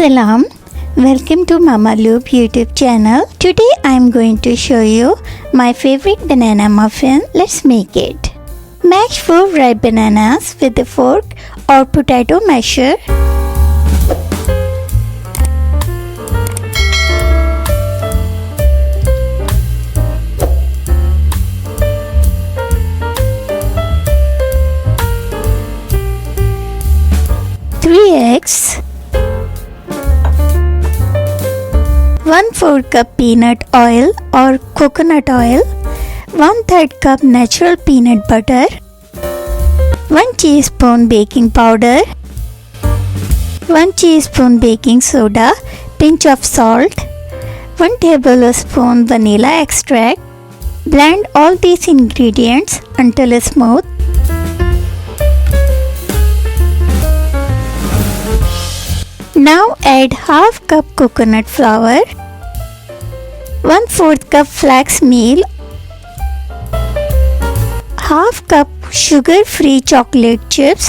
Salam, welcome to Mama Loop YouTube channel. Today I am going to show you my favorite banana muffin. Let's make it. Mash 4 ripe bananas with a fork or potato masher. Three eggs, 1/4 cup peanut oil or coconut oil, 1/3 cup natural peanut butter, 1 teaspoon baking powder, 1 teaspoon baking soda, pinch of salt, 1 tablespoon vanilla extract. Blend all these ingredients until smooth. Now add half cup coconut flour, 1/4 cup flax meal, half cup sugar-free chocolate chips,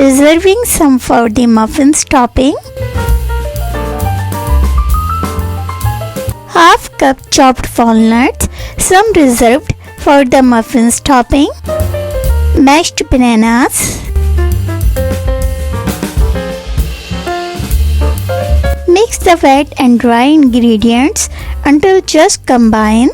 reserving some for the muffins topping, half cup chopped walnuts, some reserved for the muffins topping, mashed bananas, mix the wet and dry ingredients until just combine.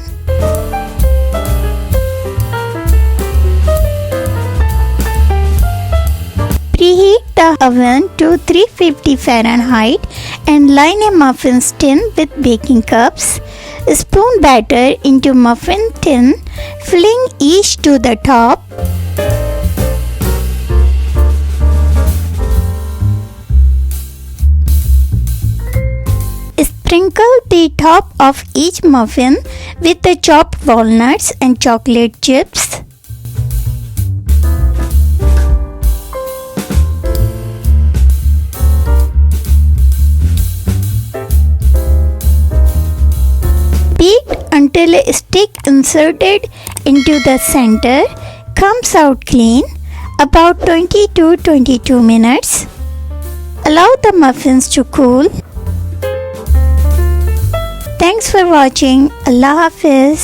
Preheat the oven to 350 Fahrenheit and line a muffin tin with baking cups. Spoon batter into muffin tin, filling each to the top. Sprinkle the top of each muffin with the chopped walnuts and chocolate chips. Beat until a stick inserted into the center comes out clean, about 20 to 22 minutes. Allow the muffins to cool. Thanks for watching. Allah Hafiz.